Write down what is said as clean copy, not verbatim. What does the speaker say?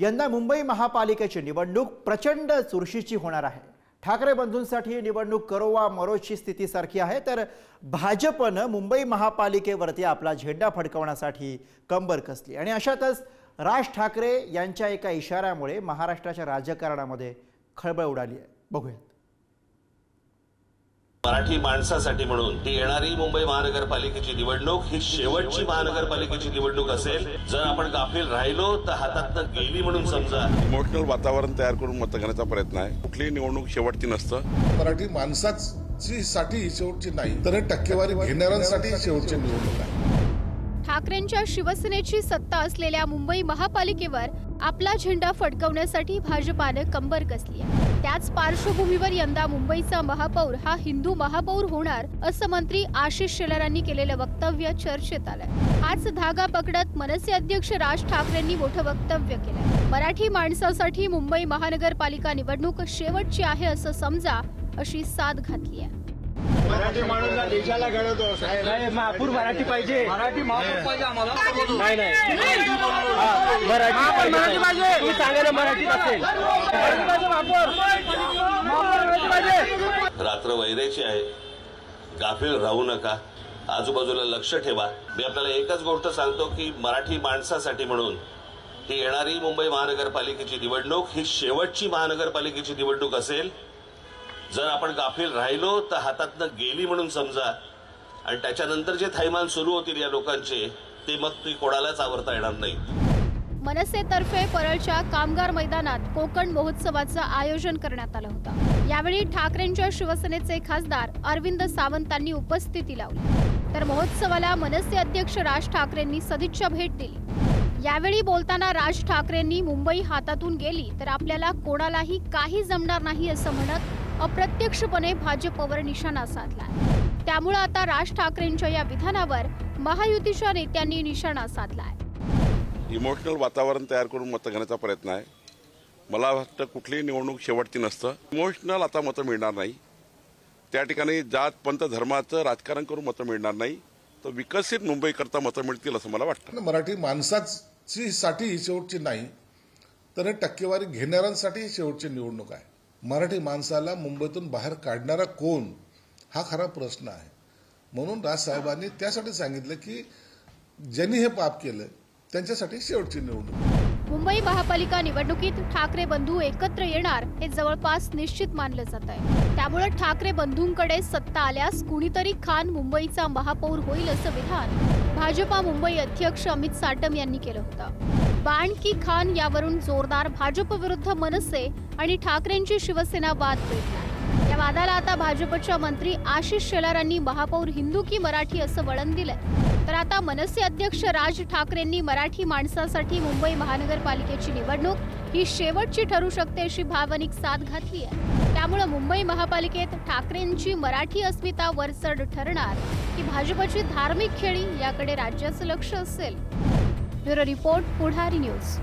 यंदा मुंबई महापालिकेची निवडणूक प्रचंड चुरशीची होणार आहे। ठाकरे बंधूंसाठी निवडणूक करो वा मरोची स्थितीसारखी आहे, तर भाजपने मुंबई महापालिकेवरती आपला झेंडा फडकवण्यासाठी कंबर कसली आणि अशातच राज ठाकरे यांच्या एका इशाऱ्यामुळे महाराष्ट्राच्या राजकारणामध्ये खळबळ उडाली आहे। बघूया। मराठी माणसासाठी म्हणून ही येणारी मुंबई महानगरपालिकेची निवडणूक ही शेवटची महानगरपालिकेची निवडणूक असेल। जर आपण गाफील राहिलो तर हातातनं गेली म्हणून समजा। इमोशनल वातावरण तयार करून मत घेण्याचा प्रयत्न आहे। कुठलीही निवडणूक शेवटची नसतं। मराठी माणसाची साठी शेवटची नाही, तर टक्केवारी घेणाऱ्यांसाठी शेवटची निवडणूक आहे। ठाकरेंच्या शिवसेनेची सत्ता असलेल्या मुंबई महापालिकेवर आपला झेंडा फडकवण्यासाठी भाजपाने कंबर कसली आहे। त्याच पार्श्वभूमीवर यंदा मुंबईचा महापौर हा हिंदू महापौर होणार असं मंत्री आशिष शेलारांनी केलेलं वक्तव्य चर्चेत आलंय। हाच धागा पकडत मनसे अध्यक्ष राज ठाकरेंनी मोठं वक्तव्य केलंय। मराठी माणसासाठी मुंबई महानगरपालिका निवडणूक शेवटची आहे असं समजा अशी साद घातली आहे। मराठी माणूस देशाला घडवतो। महापूर मराठी पाहिजे, मराठी महापूर पाहिजे आम्हाला। नाही मराठी पाहिजे, तुम्ही सांगा ना मराठी असेल। रात्र वैराची आहे, गाफील राहू नका, आजूबाजूला लक्ष ठेवा। मी आपल्याला एकच गोष्ट सांगतो की मराठी माणसासाठी म्हणून ही येणारी मुंबई महानगरपालिकेची निवडणूक ही शेवटची महानगरपालिकेची निवडणूक असेल। जर आपण गाफील राहिलो तर हातातनं गेली म्हणून समजा, आणि त्याच्यानंतर जे थैमान सुरू होतील या लोकांचे ते मग ती कोणालाच आवरता येणार नाही। मनसेतर्फे परळच्या कामगार मैदानात कोकण महोत्सवाचं आयोजन करण्यात आलं होतं। यावेळी ठाकरेंच्या शिवसेनेचे खासदार अरविंद सावंतांनी उपस्थिती लावली, तर महोत्सवाला मनसे अध्यक्ष राज ठाकरेंनी सदिच्छा भेट दिली। यावेळी बोलताना राज ठाकरेंनी मुंबई हातातून गेली तर आपल्याला कोणालाही काही जमणार नाही असं म्हणत अप्रत्यक्षपणे भाजपवर निशाणा साधला। त्यामुळे आता राज ठाकरेंच्या या विधानावर महायुतीच्या नेत्यांनी निशाणा साधलाय। इमोशनल वातावरण तयार करून मत घेण्याचा प्रयत्न आहे। मला वाटतं कुठलीही निवडणूक शेवटची नसतं। इमोशनल आता मतं मिळणार नाही। त्या ठिकाणी जात पंथ धर्माचं राजकारण करून मतं मिळणार नाही, तर विकसित मुंबई करता मतं मिळतील असं मला वाटतं। मराठी माणसाची साठी शेवटची नाही, तर टक्केवारी घेणाऱ्यांसाठी शेवटची निवडणूक आहे। मराठी माणसाला मुंबईतून बाहेर काढणारा कोण हा खरा प्रश्न आहे। म्हणून राजसाहेबांनी त्यासाठी सांगितलं की ज्यांनी हे पाप केलं त्यांच्यासाठी शेवटची निवडणूक। मुंबई महापालिका निवडणुकीत ठाकरे बंधू एकत्र येणार हे जवळपास निश्चित मानलं जात आहे। त्यामुळे ठाकरे बंधूंकडे सत्ता आल्यास कुणीतरी खान मुंबईचा महापौर होईल असं विधान भाजपा मुंबई अध्यक्ष अमित साटम यांनी केलं होतं। बाण की खान यावरून जोरदार भाजप विरुद्ध मनसे आणि ठाकरेंची शिवसेना वाद पेटला। या वादाला आता भाजपच्या मंत्री आशिष शेलारांनी महापौर हिंदू की मराठी असं वळण दिलंय, तर आता मनसे अध्यक्ष राज ठाकरेंनी मराठी माणसासाठी मुंबई महानगरपालिकेची निवडणूक ही शेवटची ठरू शकते अशी भावनिक साद घातली आहे। त्यामुळे मुंबई महापालिकेत ठाकरेंची मराठी अस्मिता वरचढ ठरणार की भाजपची धार्मिक खेळी याकडे राज्याचं लक्ष असेल। ब्युरो रिपोर्ट, पुढारी न्यूज।